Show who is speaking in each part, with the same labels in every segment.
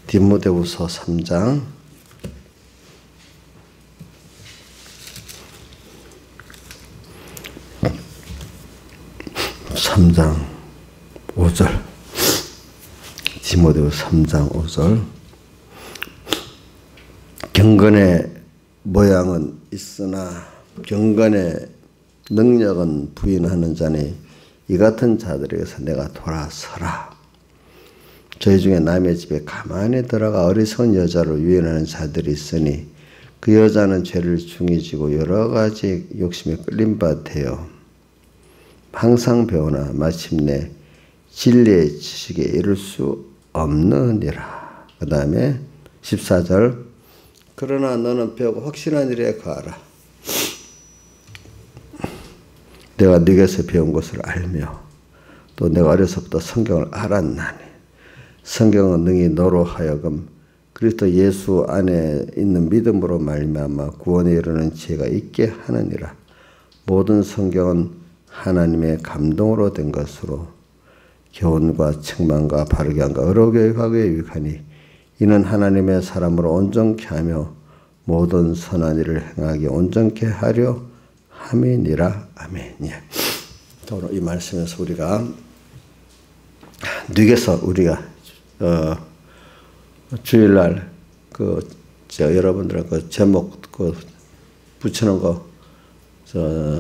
Speaker 1: 디모데후서 3장 5절 디모데후서 3장 5절 경건의 모양은 있으나 경건의 능력은 부인하는 자니 이 같은 자들에게서 내가 돌아서라. 저희 중에 남의 집에 가만히 들어가 어리석은 여자로 유인하는 자들이 있으니 그 여자는 죄를 중히 지고 여러 가지 욕심에 끌린 바 되어 항상 배우나 마침내 진리의 지식에 이를 수 없느니라. 그 다음에 14절 그러나 너는 배우고 확신한 일에 가라. 내가 네게서 배운 것을 알며 또 내가 어려서부터 성경을 알았나니 성경은 능히 너로 하여금 그리스도 예수 안에 있는 믿음으로 말미암아 구원에 이르는 지혜가 있게 하느니라. 모든 성경은 하나님의 감동으로 된 것으로 교훈과 책망과 바르게 함과 여러 교육하기에 유익하니 이는 하나님의 사람으로 온전케 하며 모든 선한 일을 행하기 온전케 하려 함이니라. 아멘. 예. 오늘 이 말씀에서 우리가 뉘게서 우리가 주일날 여러분들 제목 붙이는 거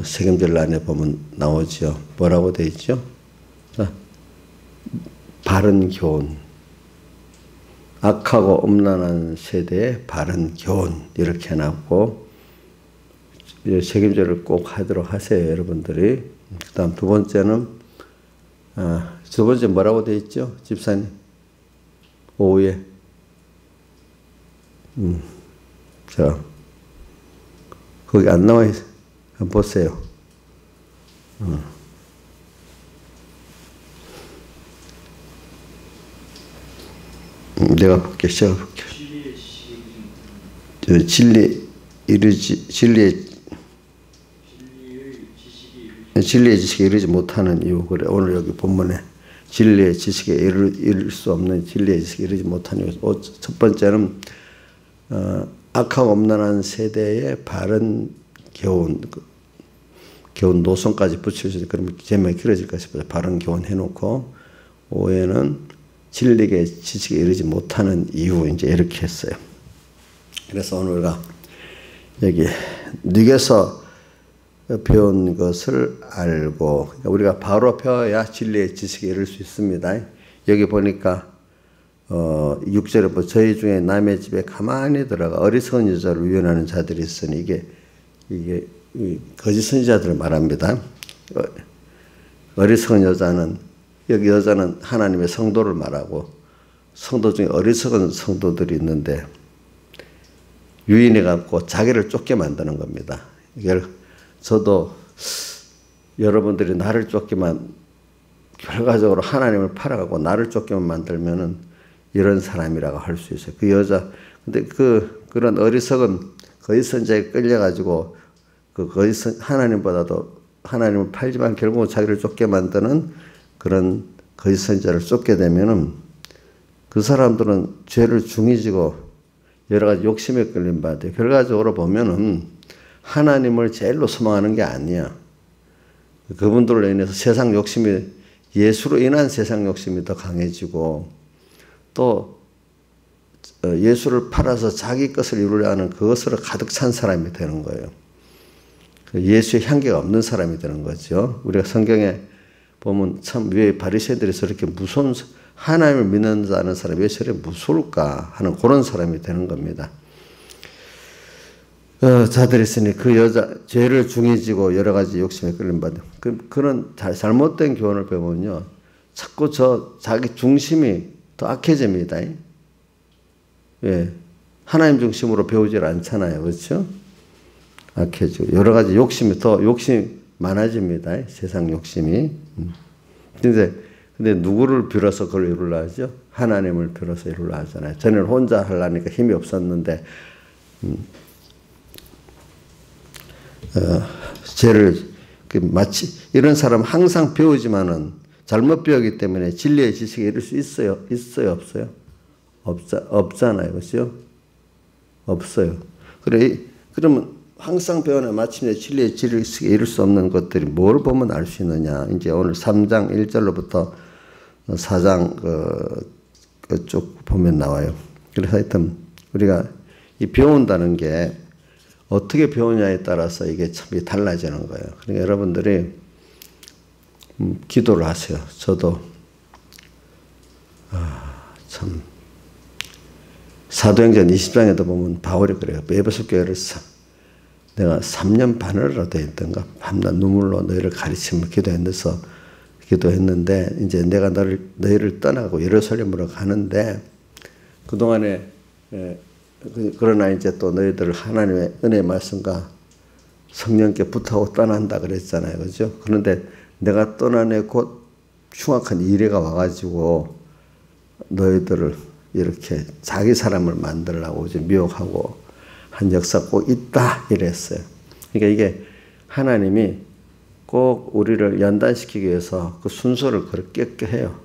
Speaker 1: 책임질란에 보면 나오죠. 뭐라고 되어 있죠? 바른 교훈. 악하고 음란한 세대의 바른 교훈 이렇게 해놨고 책임질을 꼭 하도록 하세요, 여러분들이. 그 다음 두 번째는 두 번째 뭐라고 되어 있죠? 집사님 오후에 자 거기 안 나와 있어요. 한번 보세요. 내가 볼게. 제가 볼게. 진리의 지식에 이르지 못하는 이유. 그래 오늘 여기 본문에 진리의 지식에 이를 수 없는 진리의 지식에 이르지 못하는 이유. 첫 번째는 악하고 엄난한 세대의 바른 교훈 노선까지 붙여주지. 그러면 제목이 길어질까 싶어서 바른 교훈 해놓고 5에는 진리의 지식에 이르지 못하는 이유 이제 이렇게 했어요. 그래서 오늘 우리가 여기 뉘게서 배운 것을 알고 그러니까 우리가 바로 배워야 진리의 지식에 이를 수 있습니다. 여기 보니까 6절에 보면 저희 중에 남의 집에 가만히 들어가 어리석은 여자를 유인하는 자들이 있으니 이게 거짓 선지자들을 말합니다. 어리석은 여자는 여기 여자는 하나님의 성도를 말하고 성도 중에 어리석은 성도들이 있는데 유인해 갖고 자기를 쫓게 만드는 겁니다. 이걸 저도 여러분들이 나를 쫓기만 결과적으로 하나님을 팔아가고 나를 쫓기만 만들면은 이런 사람이라고 할 수 있어요. 그 여자 근데 그런 어리석은 거짓 선지자에 끌려가지고 하나님보다도 하나님을 팔지만 결국은 자기를 쫓게 만드는 그런 거짓 선지자를 쫓게 되면은 그 사람들은 죄를 중히 지고 여러 가지 욕심에 끌린 바 돼요. 결과적으로 보면은 하나님을 제일로 소망하는 게 아니야. 그분들로 인해서 세상 욕심이 예수로 인한 세상 욕심이 더 강해지고 또 예수를 팔아서 자기 것을 이루려 하는 그것으로 가득 찬 사람이 되는 거예요. 예수의 향기가 없는 사람이 되는 거죠. 우리가 성경에 보면 참 왜 바리새인들이 저렇게 무서운 하나님을 믿는다는 사람이 왜 저렇게 무서울까 하는 그런 사람이 되는 겁니다. 자들이 있으니 그 여자 죄를 중히 지고 여러 가지 욕심에 끌린 바 그런 잘못된 교훈을 배우면요 자꾸 자기 중심이 더 악해집니다. 예, 하나님 중심으로 배우질 않잖아요, 그렇죠? 악해지고 여러 가지 욕심이 많아집니다. 세상 욕심이. 근데 누구를 빌어서 그걸 이루려 하죠? 하나님을 빌어서 이루려 하잖아요. 저는 혼자 하려니까 힘이 없었는데 죄를 마치 이런 사람 항상 배우지만은 잘못 배우기 때문에 진리의 지식에 이를 수 있어요? 없어요? 없잖아요. 그렇죠? 없어요. 그러면 항상 배우나 마침내 진리의 지식에 이를 수 없는 것들이 뭘 보면 알 수 있느냐. 이제 오늘 3장 1절로부터 4장 쭉 보면 나와요. 그래서 하여튼 우리가 이 배운다는 게 어떻게 배우냐에 따라서 이게 참 달라지는 거예요. 그러니까 여러분들이 기도를 하세요. 저도 참 사도행전 20장에도 보면 바울이 그래요. 에베소 교회를 내가 3년 반을라도 했던가 밤낮 눈물로 너희를 가르치며 기도했는데 이제 내가 너희를 떠나고 예루살렘으로 가는데 그동안에 그러나 이제 또 너희들을 하나님의 은혜의 말씀과 성령께 붙하고 떠난다 그랬잖아요. 그죠? 그런데 내가 떠나네 곧 흉악한 이래가 와가지고 너희들을 이렇게 자기 사람을 만들려고 이제 미혹하고 한 역사 꼭 있다 이랬어요. 그러니까 이게 하나님이 꼭 우리를 연단시키기 위해서 그 순서를 그렇게 해요.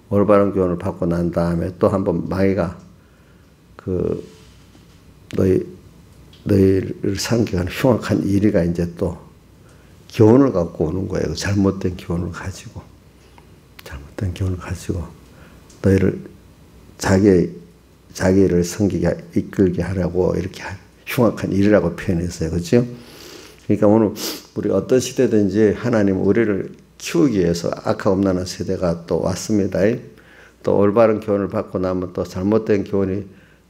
Speaker 1: 올바른 교훈을 받고 난 다음에 또 한번 마귀가 너희를 상기하는 흉악한 이리가 이제 또 교훈을 갖고 오는 거예요. 잘못된 교훈을 가지고 너희를 자기를 섬기게 이끌게 하라고 이렇게 흉악한 일이라고 표현했어요. 그렇죠? 그러니까 오늘 우리 어떤 시대든지 하나님은 우리를 키우기 위해서 악하옵나는 세대가 또 왔습니다. 또 올바른 교훈을 받고 나면 또 잘못된 교훈이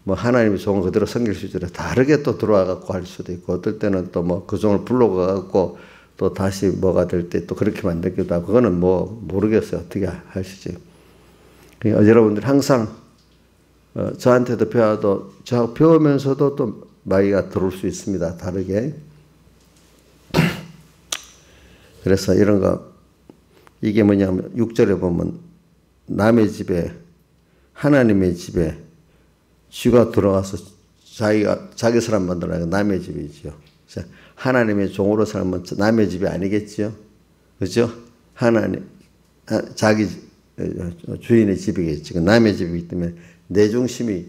Speaker 1: 뭐 하나님의 종을 그대로 섬길 수 있도록 다르게 또 들어와 갖고 할 수도 있고 어떨 때는 또 뭐 그 종을 불러가 갖고 또 다시 뭐가 될 때 또 그렇게 만들기도 하고 그거는 뭐 모르겠어요. 어떻게 하시지? 그러니까 여러분들 항상 저한테도 배워도 저 배우면서도 또 마귀가 들어올 수 있습니다. 다르게. 그래서 이런 거 이게 뭐냐면 6절에 보면 남의 집에 하나님의 집에 쥐가 들어가서 자기 사람 만들어야 남의 집이지요. 하나님의 종으로 살면 남의 집이 아니겠지요. 그죠? 자기 주인의 집이겠지. 남의 집이기 때문에 내 중심이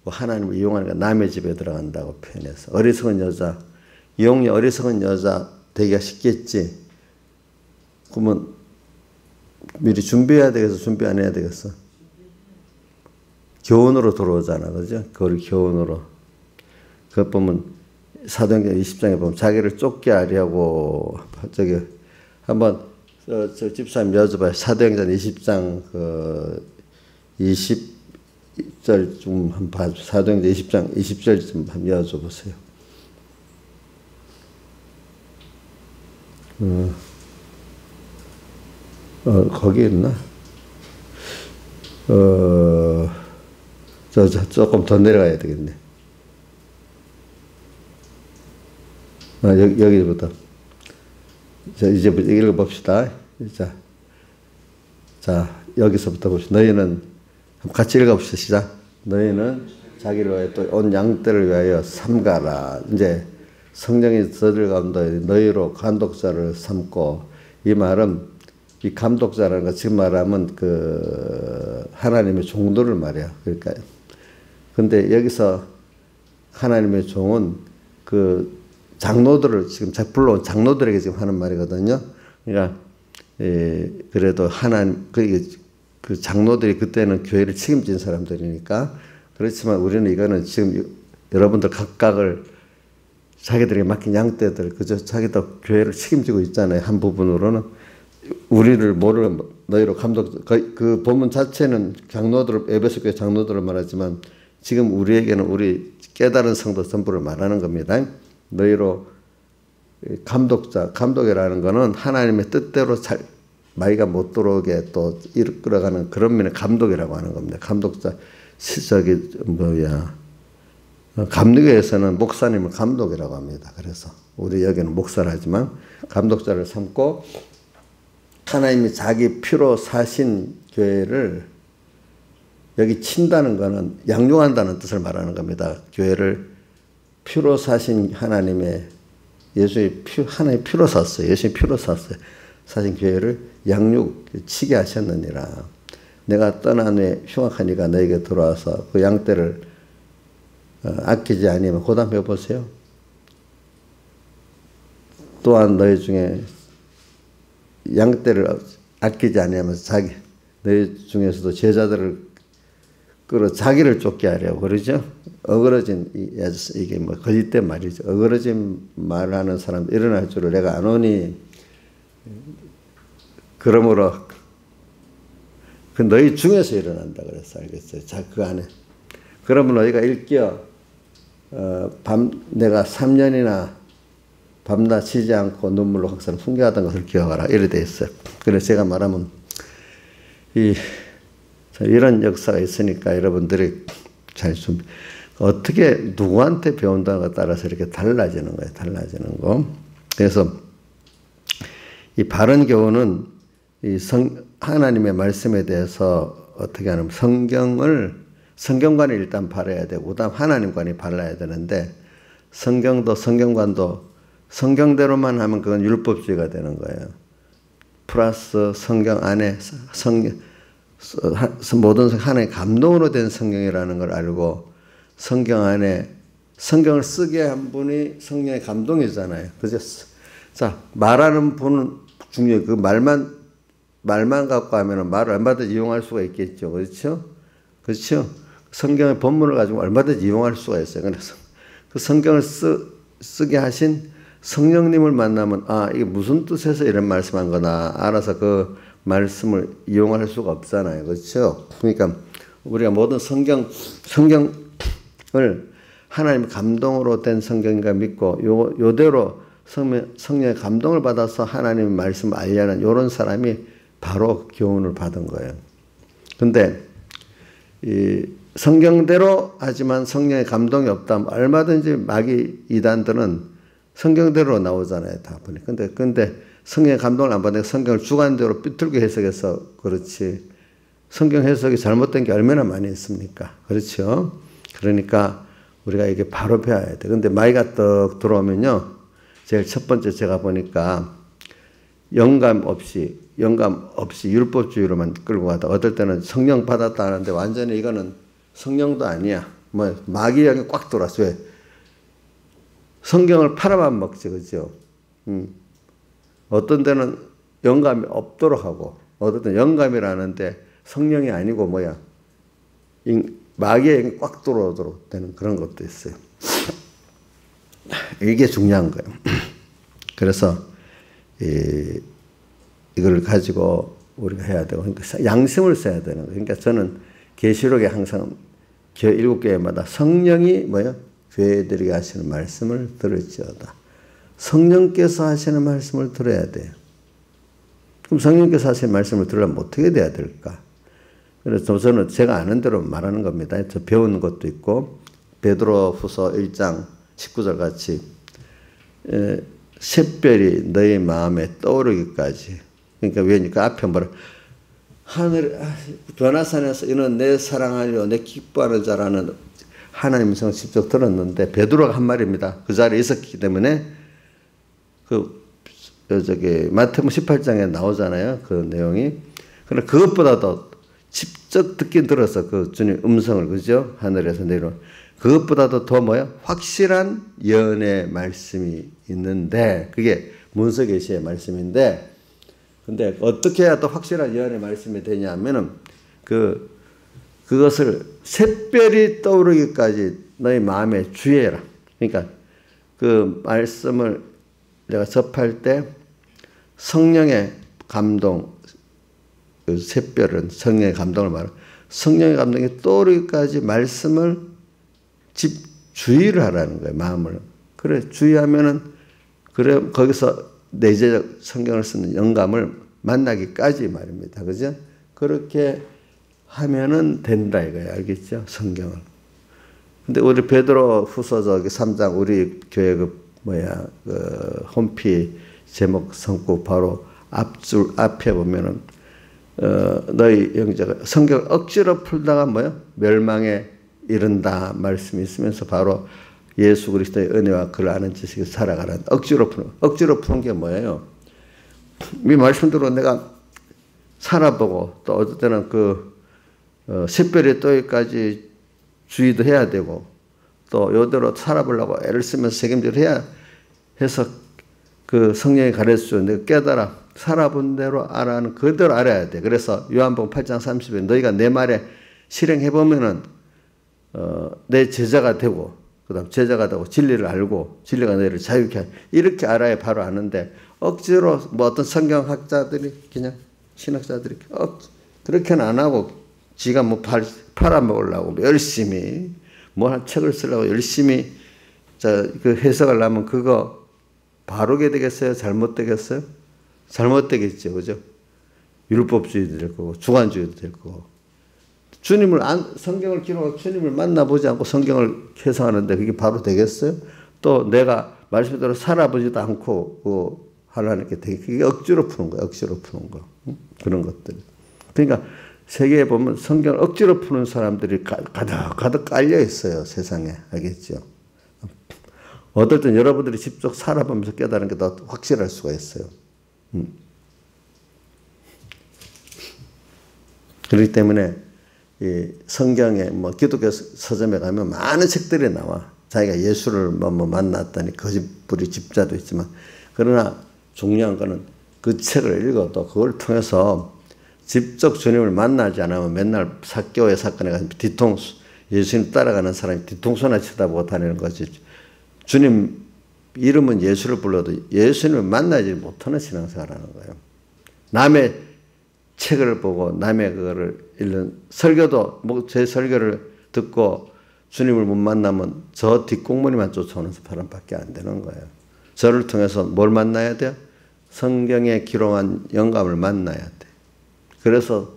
Speaker 1: 하나님을 이용하니까 남의 집에 들어간다고 표현해서 어리석은 여자, 이용이 어리석은 여자 되기가 쉽겠지. 그러면 미리 준비해야 되겠어? 준비 안 해야 되겠어? 교훈으로 들어오잖아. 그죠? 그걸 교훈으로. 그것 보면 사도행전 20장에 보면 자기를 쫓게 하려고 저기 한번 저 집사님 여쭤봐요. 사도행전 20장 20절 좀 한번 봐주세요. 사도행전 20장 20절 좀 한번 여쭤보세요. 거기 있나? 조금 더 내려가야 되겠네. 여기부터. 이제 읽어봅시다. 자, 여기서부터 봅시다. 너희는, 같이 읽어봅시다. 시작. 너희는 자기를 위하여 또 온 양떼를 위하여 삼가라. 이제 성령이 너희들 가운데 너희로 감독자를 삼고, 이 말은 이 감독자라는 거 지금 말하면 하나님의 종들을 말이야. 그러니까 근데 여기서 하나님의 종은 장로들을 지금 불러온 장로들에게 지금 하는 말이거든요. 그러니까 그래도 그 장로들이 그때는 교회를 책임진 사람들이니까 그렇지만 우리는 이거는 지금 여러분들 각각을 자기들에게 맡긴 양떼들 그저 자기도 교회를 책임지고 있잖아요. 한 부분으로는. 우리를 너희로 감독, 그 본문 자체는 에베소 교회 장로들을 말하지만 지금 우리에게는 우리 깨달은 성도 전부를 말하는 겁니다. 너희로 감독이라는 거는 하나님의 뜻대로 마귀가 못 들어오게 또 이끌어가는 그런 면의 감독이라고 하는 겁니다. 감독자, 감리교에서는 목사님을 감독이라고 합니다. 그래서 우리 여기는 목사를 하지만 감독자를 삼고 하나님이 자기 피로 사신 교회를 여기 친다는 것은 양육한다는 뜻을 말하는 겁니다. 교회를 피로 사신 하나님의 하나님의 피로 샀어요. 예수님 피로 샀어요. 사신 교회를 양육치게 하셨느니라. 내가 떠난 후에 흉악한 이가 너에게 돌아와서 그 양떼를 아끼지 아니하면 고담해 보세요. 또한 너희 중에 양떼를 아끼지 아니하면서 너희 중에서도 제자들을 끌어 자기를 쫓게 하려고 그러죠. 어그러진 이게 뭐 거짓된 말이죠. 어그러진 말하는 사람 일어날 줄을 내가 아노니 그러므로 그 너희 중에서 일어난다 그랬어. 알겠어요? 자, 그 안에. 그러면 너희가 일깨어 내가 3년이나 밤낮 쉬지 않고 눈물로 항상 훈계하던 것을 기억하라. 이래 돼 있어요. 그래서 제가 말하면 이런 역사가 있으니까 여러분들이 잘 좀 어떻게 누구한테 배운다가 따라서 이렇게 달라지는 거예요. 달라지는 거. 그래서 이 바른 교훈은 하나님의 말씀에 대해서 어떻게 하냐면 성경관을 일단 바라야 되고 그다음 하나님관이 발라야 되는데 성경관도 성경대로만 하면 그건 율법주의가 되는 거예요. 플러스 성경 안에 모든 하나의 감동으로 된 성경이라는 걸 알고 성경 안에 성경을 쓰게 한 분이 성령의 감동이잖아요. 그죠? 자, 말하는 분은 중요해요. 그 말만 갖고 하면 말을 얼마든지 이용할 수가 있겠죠. 그렇죠? 그렇죠? 성경의 본문을 가지고 얼마든지 이용할 수가 있어요. 그래서 그 성경을 쓰게 하신 성령님을 만나면 이게 무슨 뜻에서 이런 말씀한 거나 알아서 그 말씀을 이용할 수가 없잖아요. 그렇죠? 그러니까 우리가 모든 성경을 하나님의 감동으로 된 성경인가 믿고 요대로 성령의 감동을 받아서 하나님의 말씀을 알려는 이런 사람이 바로 교훈을 받은 거예요. 근데 이 성경대로 하지만 성령의 감동이 없다면 얼마든지 마귀 이단들은 성경대로 나오잖아요. 다 보니. 근데 성령의 감동을 안 받으니까 성경을 주관대로 삐뚤게 해석해서 그렇지. 성경 해석이 잘못된 게 얼마나 많이 있습니까? 그렇죠? 그러니까 우리가 이게 바로 배워야 돼. 근데 마귀가 떡 들어오면요. 제일 첫 번째 제가 보니까 영감 없이 율법주의로만 끌고 가다. 어떨 때는 성령 받았다 하는데 완전히 이거는 성령도 아니야. 뭐 마귀 영이 꽉 돌았어. 왜? 성경을 팔아만 먹지, 그죠? 어떤 데는 영감이 없도록 하고, 어떤 때는 영감이라는데 성령이 아니고 뭐야? 마귀의 영이 꽉 들어오도록 되는 그런 것도 있어요. 이게 중요한 거예요. 그래서 이걸 가지고 우리가 해야 되고, 그러니까 양심을 써야 되는 거예요. 그러니까 저는 계시록에 항상 7교회마다 성령이 뭐예요? 교회들에게 하시는 말씀을 들을지어다. 성령께서 하시는 말씀을 들어야 돼요. 그럼 성령께서 하시는 말씀을 들으려면 어떻게 돼야 될까? 그래서 저는 제가 아는 대로 말하는 겁니다. 저 배우는 것도 있고 베드로후서 1장 19절 같이 샛별이 너희 마음에 떠오르기까지. 그러니까 왜니까 앞에 뭐라 하늘 변화산에서 이는 내 사랑하려 내 기뻐하는 자라는 하나님 성을 직접 들었는데 베드로가 한 말입니다. 그 자리에 있었기 때문에 마태복음 18장에 나오잖아요. 그 내용이. 그러나 그것보다도 직접 듣긴 들었어. 그 주님 음성을, 그죠? 하늘에서 내려온. 그것보다도 더 뭐야? 확실한 예언의 말씀이 있는데, 그게 문서계시의 말씀인데, 근데 어떻게 해야 더 확실한 예언의 말씀이 되냐 하면은, 그것을 샛별이 떠오르기까지 너희 마음에 주의해라. 그러니까 그 말씀을 내가 접할 때 성령의 감동, 그 샛별은 성령의 감동을 말하고 성령의 감동이 떠오르기까지 말씀을 주의를 하라는 거예요. 마음을. 그래 주의하면은 그래 거기서 내재적 성경을 쓰는 영감을 만나기까지 말입니다. 그죠? 그렇게 하면은 된다 이거예요. 알겠죠? 성경을. 근데 우리 베드로 후서 3장 우리 교회 홈피 제목 성구 바로 앞에 보면은 너희 영자가 성경을 억지로 풀다가 멸망에 이른다 말씀이 있으면서 바로 예수 그리스도의 은혜와 그를 아는 지식을 살아가는 억지로 푸는 게 뭐예요? 이 말씀대로 내가 살아보고 또 어떨 때는 식별의 또기까지 주의도 해야 되고 또 요대로 살아보려고 애를 쓰면서 책임질 해야 해서 그 성령이 가르쳐줘. 내가 깨달아 살아본 대로 알아는 그대로 알아야 돼. 그래서 요한복음 8장 30에 너희가 내 말에 실행해보면은 내 제자가 되고 그다음 제자가 되고 진리를 알고 진리가 너희를 자유케 하는 이렇게 알아야 바로 아는데 억지로 뭐 어떤 성경학자들이 그냥 신학자들이 그렇게는 안 하고 지가 뭐 팔아먹으려고 열심히 뭐 한 책을 쓰려고 열심히 그 해석을 하면 그거 바르게 되겠어요? 잘못되겠어요? 잘못되겠죠. 그죠? 율법주의도 될 거고 주관주의도 될 거고 성경을 기록하고 주님을 만나보지 않고 성경을 해석하는데 그게 바로 되겠어요? 또 내가 말씀대로 살아보지도 않고 하려니까 되게 그게 억지로 푸는 거야. 억지로 푸는 거. 그런 것들. 그러니까 세계에 보면 성경을 억지로 푸는 사람들이 가득 깔려 있어요. 세상에. 알겠죠? 어떨 땐 여러분들이 직접 살아보면서 깨달은 게 더 확실할 수가 있어요. 그렇기 때문에 이 성경에 뭐 기독교 서점에 가면 많은 책들이 나와. 자기가 예수를 뭐 만났다니 거짓부리 집자도 있지만 그러나 중요한 거는 그 책을 읽어도 그걸 통해서 직접 주님을 만나지 않으면 맨날 사교회 사건에 가서 뒤통수 예수님 따라가는 사람이 뒤통수나 쳐다보고 다니는 거지. 주님 이름은 예수를 불러도 예수님을 만나지 못하는 신앙생활하는 거예요. 남의 책을 보고 남의 그거를 읽는 설교도 제 설교를 듣고 주님을 못 만나면 저 뒷공무니만 쫓아오는 사람밖에 안 되는 거예요. 저를 통해서 뭘 만나야 돼요? 성경에 기록한 영감을 만나야 돼. 그래서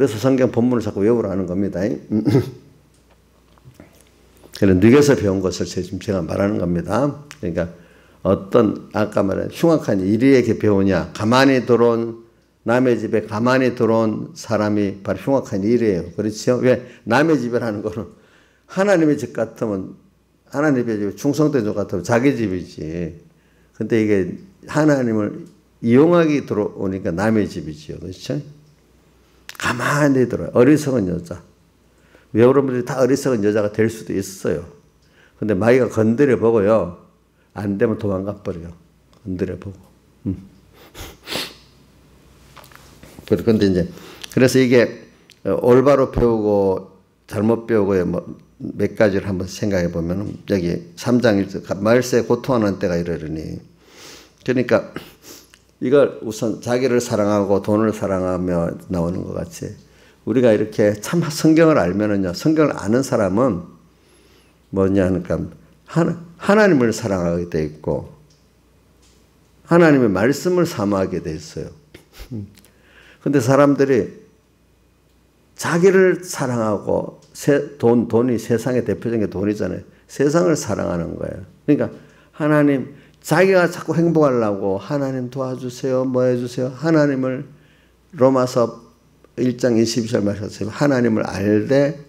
Speaker 1: 성경 본문을 자꾸 외우라 하는 겁니다. 그래서 늙어서 배운 것을 지금 제가 말하는 겁니다. 그러니까 아까 말한 흉악한 일이에게 배우냐. 남의 집에 가만히 들어온 사람이 바로 흉악한 일이에요. 그렇죠? 왜? 남의 집이라는 거는 하나님의 집 같으면 하나님의 집에 충성된 집 같으면 자기 집이지. 근데 이게 하나님을 이용하기 들어오니까 남의 집이지요. 그렇죠? 가만히 들어요. 어리석은 여자. 여러분들이 다 어리석은 여자가 될 수도 있어요. 근데 마귀가 건드려 보고요. 안 되면 도망가 버려요. 건드려 보고. 그런데 이제 그래서 이게 올바로 배우고 잘못 배우고의 몇 가지를 한번 생각해 보면 여기 3장 1절 말세에 고통하는 때가 이르리니 그러니까 이걸 우선 자기를 사랑하고 돈을 사랑하며 나오는 것 같이 우리가 이렇게 참 성경을 알면은요 성경을 아는 사람은 뭐냐 하니까 하나님을 사랑하게 돼 있고 하나님의 말씀을 사모하게 돼 있어요. 근데 사람들이 자기를 사랑하고 돈이 세상의 대표적인 게 돈이잖아요. 세상을 사랑하는 거예요. 그러니까 하나님 자기가 자꾸 행복하려고 하나님 도와주세요. 뭐 해주세요. 하나님을 로마서 1장 22절 말씀하세요. 하나님을 알되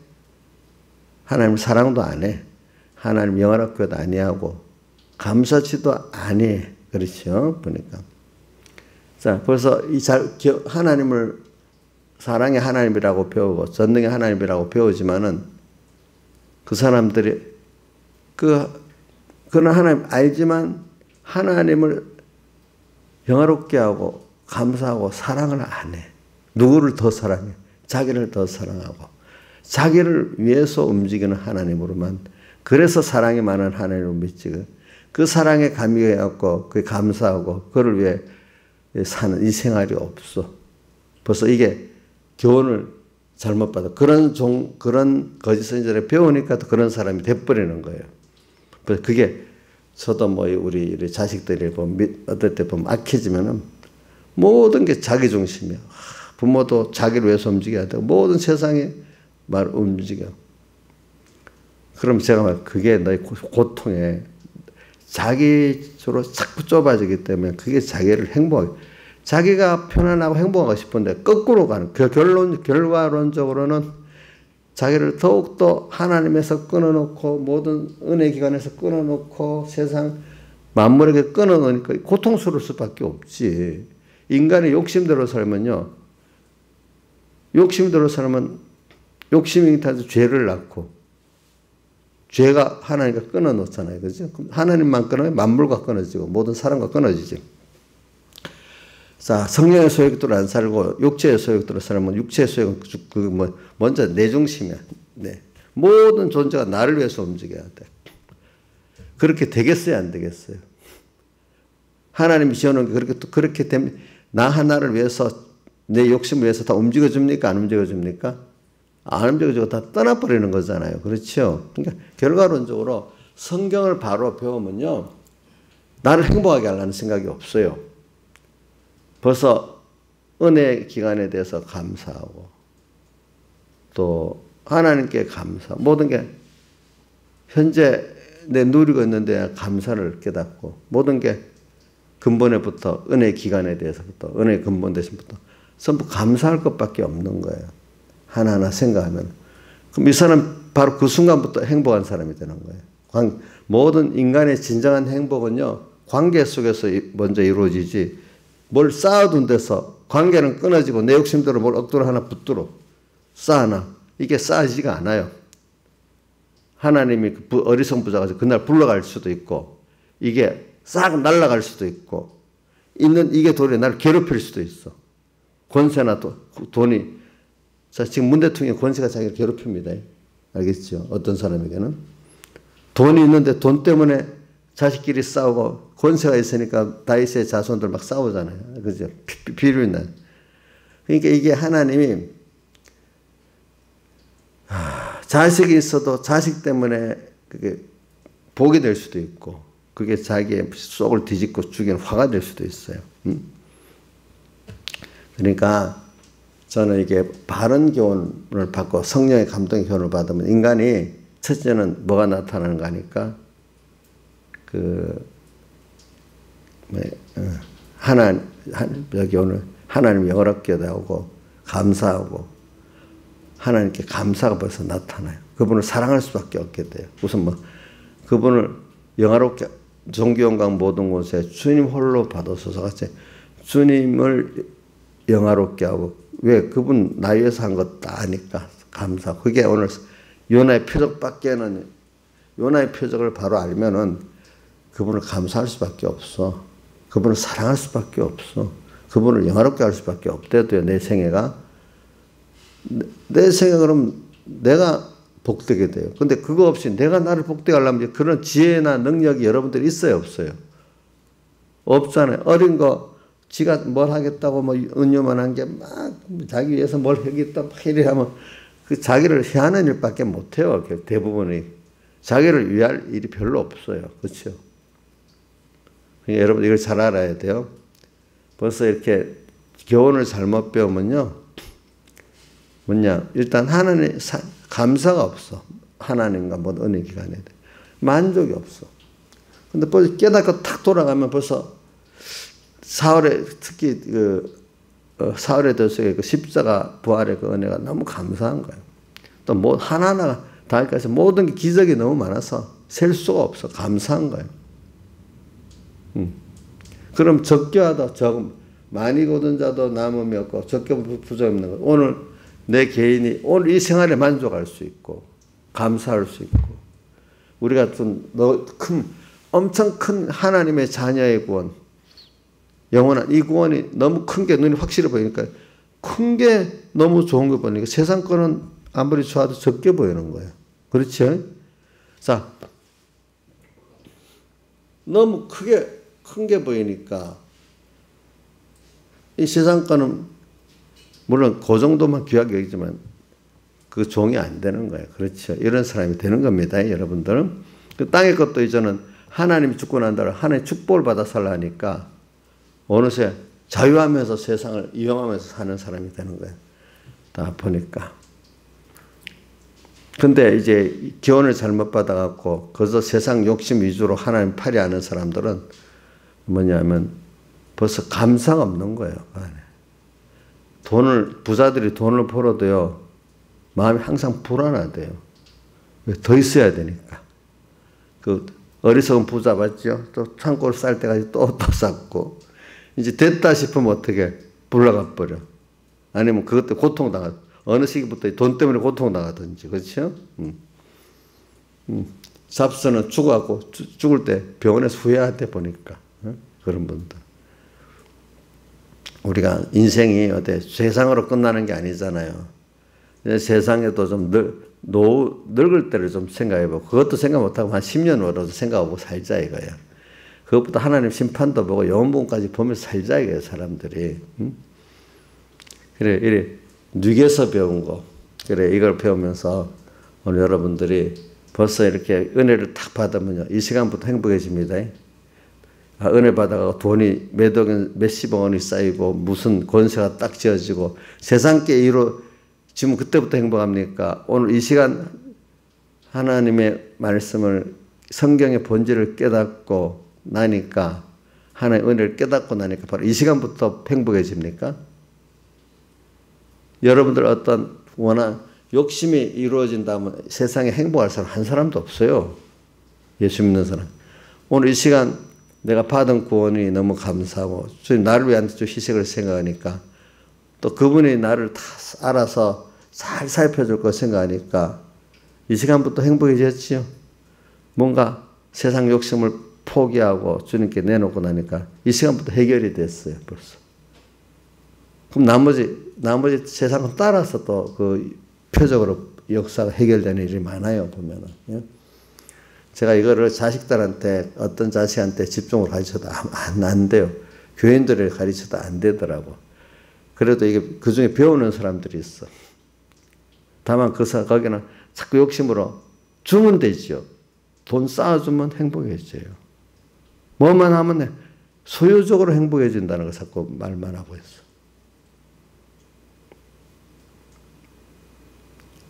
Speaker 1: 하나님 사랑도 안 해. 하나님 영원학교도 아니하고 감사치도 안 해. 그렇죠. 보니까. 자, 벌써 하나님을 사랑의 하나님이라고 배우고 전능의 하나님이라고 배우지만은 그 사람들이 그런 하나님 알지만 하나님을 영화롭게 하고 감사하고 사랑을 안 해. 누구를 더 사랑해? 자기를 더 사랑하고 자기를 위해서 움직이는 하나님으로만 그래서 사랑이 많은 하나님을 믿지 그 사랑에 감격해갖고 그 감사하고 그를 위해 사는 이 생활이 없어. 벌써 이게 교훈을 잘못 받아. 그런 거짓 선지자를 배우니까 또 그런 사람이 돼버리는 거예요. 그래서 그게 저도 우리 자식들이 보면 어떨 때 보면 악해지면은 모든 게 자기 중심이야. 부모도 자기를 위해서 움직여야 되고 모든 세상이 말 움직여. 그럼 제가 그게 너의 고통에 자기적으로 자꾸 좁아지기 때문에 그게 자기를 자기가 편안하고 행복하고 싶은데 거꾸로 가는 결과론적으로는 자기를 더욱더 하나님에서 끊어놓고 모든 은혜 기관에서 끊어놓고 세상 만물에게 끊어놓으니까 고통스러울 수밖에 없지. 인간의 욕심대로 살면요. 욕심대로 살면 욕심이 타서 죄를 낳고 죄가 하나님과 끊어놓잖아요. 그죠? 하나님만 끊어요. 만물과 끊어지고 모든 사람과 끊어지지. 자, 성령의 소욕대로 안 살고 육체의 소욕대로 살면 육체의 소욕은 먼저 내 중심이야. 네. 모든 존재가 나를 위해서 움직여야 돼. 그렇게 되겠어요? 안 되겠어요? 하나님이 지어놓은 게 그렇게 되면 나 하나를 위해서 내 욕심을 위해서 다 움직여줍니까? 안 움직여줍니까? 안 움직여주고 다 떠나버리는 거잖아요. 그렇죠? 그러니까 결과론적으로 성경을 바로 배우면요. 나를 행복하게 하려는 생각이 없어요. 벌써 은혜의 기간에 대해서 감사하고 또 하나님께 감사, 모든 게 현재 내 누리고 있는데 감사를 깨닫고 모든 게 근본에부터 은혜의 기간에 대해서부터 은혜의 근본 대신부터 전부 감사할 것밖에 없는 거예요. 하나하나 생각하면. 그럼 이 사람 바로 그 순간부터 행복한 사람이 되는 거예요. 모든 인간의 진정한 행복은요. 관계 속에서 먼저 이루어지지 뭘 쌓아둔 데서 관계는 끊어지고 내 욕심대로 뭘 억지로 하나 붙들어 쌓아놔. 이게 쌓아지지가 않아요. 하나님이 어리석은 부자가 그날 불러갈 수도 있고 이게 싹 날아갈 수도 있고 이게 돈이 나를 괴롭힐 수도 있어. 권세나 돈이 자 지금 문 대통령의 권세가 자기를 괴롭힙니다. 알겠죠? 어떤 사람에게는 돈이 있는데 돈 때문에 자식끼리 싸우고 권세가 있으니까 다윗의 자손들 막 싸우잖아요. 그죠? 비료 있는. 그러니까 이게 하나님이 자식이 있어도 자식 때문에 그게 복이 될 수도 있고 그게 자기의 속을 뒤집고 죽이는 화가 될 수도 있어요. 그러니까 저는 이게 바른 교훈을 받고 성령의 감동의 교훈을 받으면 인간이 첫째는 뭐가 나타나는가 하니까 여기 오늘 하나님 영어롭게 나오고 감사하고 하나님께 감사가 벌써 나타나요. 그분을 사랑할 수밖에 없게 돼요. 우선 그분을 영화롭게 종교 영광 모든 곳에 주님 홀로 받으소서 같이 주님을 영화롭게 하고 왜 그분 나 위해서 한 것 다 아니까 감사. 그게 오늘 요나의 표적밖에는 요나의 표적을 바로 알면은 그분을 감사할 수밖에 없어. 그분을 사랑할 수밖에 없어. 그분을 영화롭게 할 수밖에 없대도요. 내 생애가 내 생애 그럼 내가 복되게 돼요. 근데 그거 없이 내가 나를 복되게 하려면 그런 지혜나 능력이 여러분들이 있어요, 없어요? 없잖아요. 어린 거 지가 뭘 하겠다고 은유만 한 게 막 자기 위해서 뭘 하겠다 막 이래 하면 그 자기를 해하는 일밖에 못 해요. 대부분이 자기를 위할 일이 별로 없어요. 그렇죠? 그러니까 여러분 이걸 잘 알아야 돼요. 벌써 이렇게 교훈을 잘못 배우면요. 뭐냐 일단 하나님 감사가 없어. 하나님과 뭐 은혜 기간에 만족이 없어. 근데 벌써 깨닫고 탁 돌아가면 벌써 사월에 특히 사월에 들어서 그 십자가 부활의 그 은혜가 너무 감사한 거예요. 또 뭐 하나하나 다할까지 모든 게 기적이 너무 많아서 셀 수가 없어. 감사한 거예요. 그럼 적게 하다 적 많이 거둔 자도 남음이 없고 적게 부족이 없는 거. 오늘 내 개인이 오늘 이 생활에 만족할 수 있고 감사할 수 있고 우리가 좀 엄청 큰 하나님의 자녀의 구원 영원한 이 구원이 너무 큰 게 눈이 확실히 보이니까 큰 게 너무 좋은 거 보니까 세상 거는 아무리 좋아도 적게 보이는 거예요. 그렇죠? 자, 너무 큰 게 보이니까 이 세상 거는 물론 그 정도만 귀하게 여기지만 그 종이 안 되는 거예요. 그렇죠? 이런 사람이 되는 겁니다. 여러분들은. 그 땅의 것도 이제는 하나님이 죽고 난 다음에 하나님의 축복을 받아 살라니까 어느새 자유하면서 세상을 이용하면서 사는 사람이 되는 거예요. 다 보니까. 근데 이제 기원을 잘못 받아갖고 거기서 세상 욕심 위주로 하나님 팔이하는 사람들은 뭐냐면 벌써 감사가 없는 거예요. 부자들이 돈을 벌어도요, 마음이 항상 불안하대요. 왜? 더 있어야 되니까. 그 어리석은 부자 봤죠? 또 창고를 쌀 때까지 또 쌓고. 이제 됐다 싶으면 어떻게 불러가 버려. 아니면 그것 때문에 고통당하, 어느 시기부터 돈 때문에 고통당하든지, 그렇죠? 잡서는 죽어갖고 죽을 때 병원에서 후회한테 보니까, 그런 분들. 우리가 인생이 어때 세상으로 끝나는 게 아니잖아요. 세상에도 좀 늙을 때를 좀 생각해보고, 그것도 생각 못하고 한 10년으로도 생각하고 살자 이거예요. 그것보다 하나님 심판도 보고 영원까지 보면서 살자 이거예요, 사람들이. 그래, 이래 뉘개서 배운 거. 그래, 이걸 배우면서 오늘 여러분들이 벌써 이렇게 은혜를 탁 받으면요, 이 시간부터 행복해집니다. 은혜 받아가 돈이 몇십억 원이 쌓이고 무슨 권세가 딱 지어지고 세상께 지금 그때부터 행복합니까? 오늘 이 시간 하나님의 말씀을, 성경의 본질을 깨닫고 나니까, 하나님의 은혜를 깨닫고 나니까 바로 이 시간부터 행복해집니까? 여러분들 어떤 욕심이 이루어진다면 세상에 행복할 사람 한 사람도 없어요. 예수 믿는 사람. 오늘 이 시간 내가 받은 구원이 너무 감사하고 주님 나를 위한 희생을 생각하니까, 또 그분이 나를 다 알아서 잘 살펴줄 거 생각하니까 이 시간부터 행복해졌지요. 뭔가 세상 욕심을 포기하고 주님께 내놓고 나니까 이 시간부터 해결이 됐어요, 벌써. 그럼 나머지 세상은 따라서 또 그 표적으로 역사가 해결되는 일이 많아요, 보면은. 제가 이거를 자식들한테, 어떤 자식한테 집중을 가르쳐도 안 돼요. 교인들을 가르쳐도 안 되더라고. 그래도 이게 그 중에 배우는 사람들이 있어. 다만 거기는 자꾸 욕심으로 주면 되죠. 돈 쌓아주면 행복해져요. 뭐만 하면 소유적으로 행복해진다는 거 자꾸 말만 하고 있어.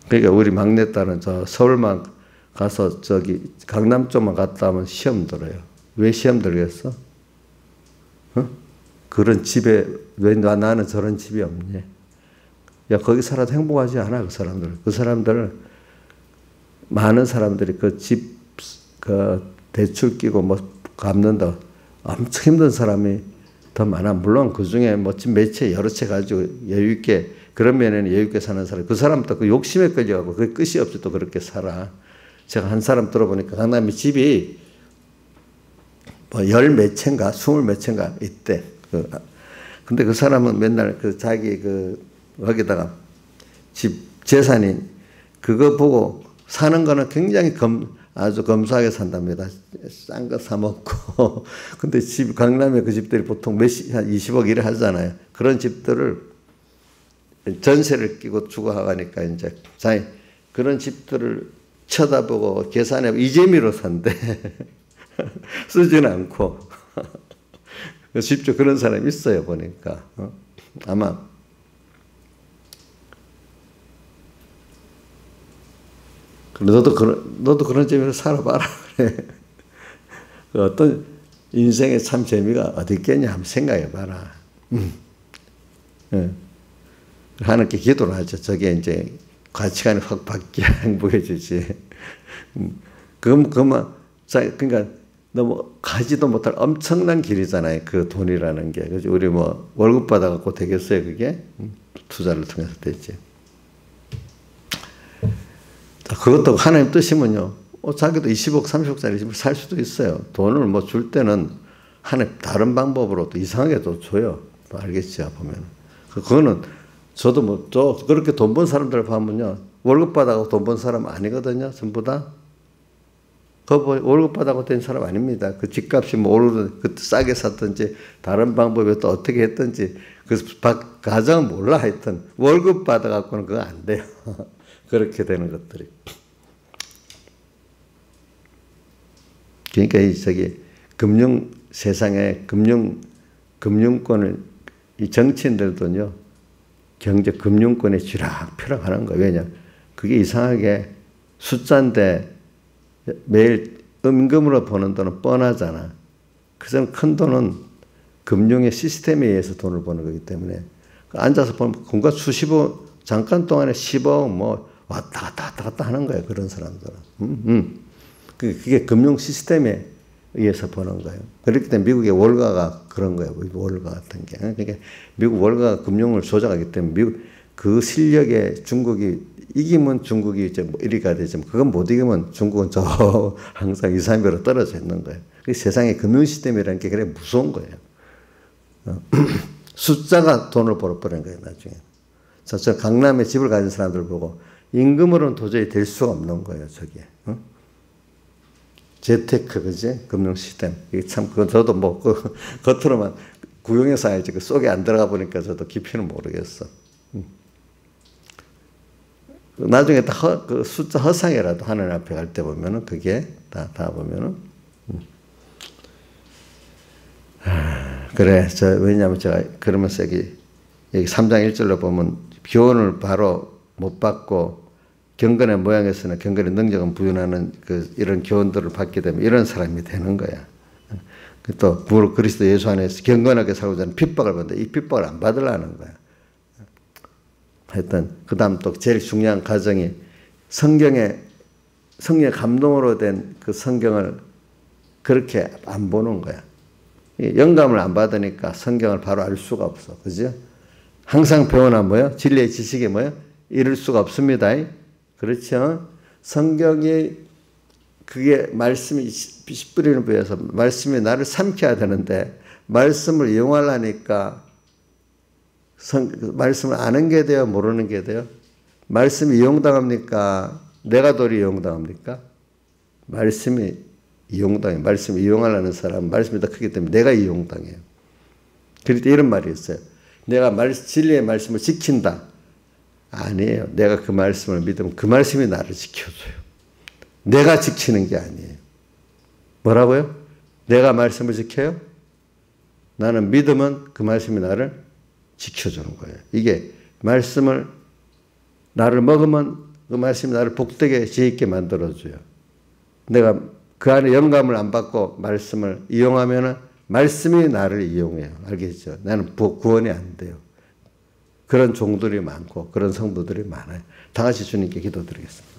Speaker 1: 그러니까 우리 막내딸은 저 서울만 가서 저기 강남 쪽만 갔다 하면 시험 들어요. 왜 시험 들겠어? 그런 집에 왜 나는 저런 집이 없니? 야, 거기 살아도 행복하지 않아, 그 사람들. 그 사람들, 많은 사람들이 그 집, 대출 끼고 뭐 갚는다. 엄청 힘든 사람이 더 많아. 물론 그 중에 뭐 집 몇 채, 여러 채 가지고 여유있게, 그런 면에는 여유있게 사는 사람. 그 사람도 그 욕심에 끌려가고 그 끝이 없이 또 그렇게 살아. 제가 한 사람 들어보니까 강남에 집이 뭐 열 몇 채인가, 20 몇 채인가 있대. 근데 그 사람은 맨날 자기 거기다가 집 재산이 그거 보고 사는 거는 굉장히 아주 검소하게 산답니다. 싼 거 사 먹고. 근데 강남에 그 집들이 보통 한 20억 이래 하잖아요. 그런 집들을 전세를 끼고 주고 하니까 이제 그런 집들을 쳐다보고 계산해 이재미로 산대. 쓰지는 않고. 쉽죠. 그런 사람이 있어요, 보니까. 아마. 너도 그런 재미로 살아봐라. 그래. 어떤 인생에 참 재미가 어디 있겠냐 한번 생각해 봐라. 하나님께 기도를 하죠. 저게 이제 가치관이 확 바뀌어야 행복해지지. 그러니까 너무 가지도 못할 엄청난 길이잖아요. 그 돈이라는 게. 그죠? 우리 뭐 월급 받아갖고 되겠어요, 그게? 투자를 통해서 되지. 그것도 하나님 뜻이면요. 자기도 20억, 30억짜리 집을 살 수도 있어요. 돈을 뭐 줄 때는 하나님 다른 방법으로 또 이상하게 또 줘요. 알겠죠, 보면. 그거는 저도 그렇게 돈 번 사람들 보면요. 월급 받아갖고 돈 번 사람 아니거든요, 전부 다. 월급 받아갖고 된 사람 아닙니다. 그 집값이 뭐 오르든, 싸게 샀든지, 다른 방법에 또 어떻게 했든지, 가정은 몰라 하여튼. 월급 받아갖고는 그거 안 돼요. 그렇게 되는 것들이. 그러니까 세상에 금융권을, 이 정치인들도요, 금융권에 쥐락펴락 하는 거예요. 왜냐? 그게 이상하게 숫자인데 매일 임금으로 버는 돈은 뻔하잖아. 그전 큰 돈은 금융의 시스템에 의해서 돈을 버는 거기 때문에 앉아서 보면 금과 수십억, 잠깐 동안에 10억 뭐 왔다 갔다 하는 거예요. 그런 사람들은. 그게 금융 시스템에 의해서 보는 거예요. 그렇기 때문에 미국의 월가가 그런 거예요. 월가 같은 게. 그러니까 미국 월가가 금융을 조작하기 때문에 미국 그 실력에 중국이 이기면 중국이 이제 뭐 1위가 되지만 그건 못 이기면 중국은 저 항상 2, 3위로 떨어져 있는 거예요. 그 세상의 금융 시스템이라는 게 그래 무서운 거예요. 숫자가 돈을 벌어버리는 거예요, 나중에. 저 강남에 집을 가진 사람들 보고 임금으로는 도저히 될 수가 없는 거예요, 저게. 재테크, 그지? 금융 시스템. 이게 참, 그건 저도 뭐, 겉으로만 구경해서 알지. 그 속에 안 들어가 보니까 저도 깊이는 모르겠어. 나중에 그 숫자 허상이라도 하늘 앞에 갈 때 보면은 그게 다 보면은. 그래. 왜냐면 제가 그러면서 여기 3장 1절로 보면 교훈을 바로 못 받고 경건의 모양에서는 경건의 능력은 부인하는 이런 교훈들을 받게 되면 이런 사람이 되는 거야. 또 그리스도 예수 안에서 경건하게 살고자 하는 핍박을 받는데 이 핍박을 안 받으려는 거야. 하여튼 그 다음 또 제일 중요한 과정이 성경의 감동으로 된 그 성경을 그렇게 안 보는 거야. 영감을 안 받으니까 성경을 바로 알 수가 없어. 그죠? 항상 배우나 뭐요? 진리의 지식이 뭐요? 이룰 수가 없습니다. 그렇죠? 성경이 그게 말씀이 씨 뿌리는 부에서 말씀이 나를 삼켜야 되는데 말씀을 이용하려니까 말씀을 아는 게 돼요? 모르는 게 돼요? 말씀이 이용당합니까? 내가 도리 이용당합니까? 말씀이 이용당해요. 말씀을 이용하려는 사람은 말씀이 더 크기 때문에 내가 이용당해요. 그럴 때 이런 말이 있어요. 내가 진리의 말씀을 지킨다. 아니에요. 내가 그 말씀을 믿으면 그 말씀이 나를 지켜줘요. 내가 지키는 게 아니에요. 뭐라고요? 내가 말씀을 지켜요? 나는 믿으면 그 말씀이 나를 지켜주는 거예요. 이게 말씀을 나를 먹으면 그 말씀이 나를 복되게 지혜있게 만들어줘요. 내가 그 안에 영감을 안 받고 말씀을 이용하면 말씀이 나를 이용해요. 알겠죠? 나는 구원이 안 돼요. 그런 종들이 많고 그런 성도들이 많아요. 다 같이 주님께 기도드리겠습니다.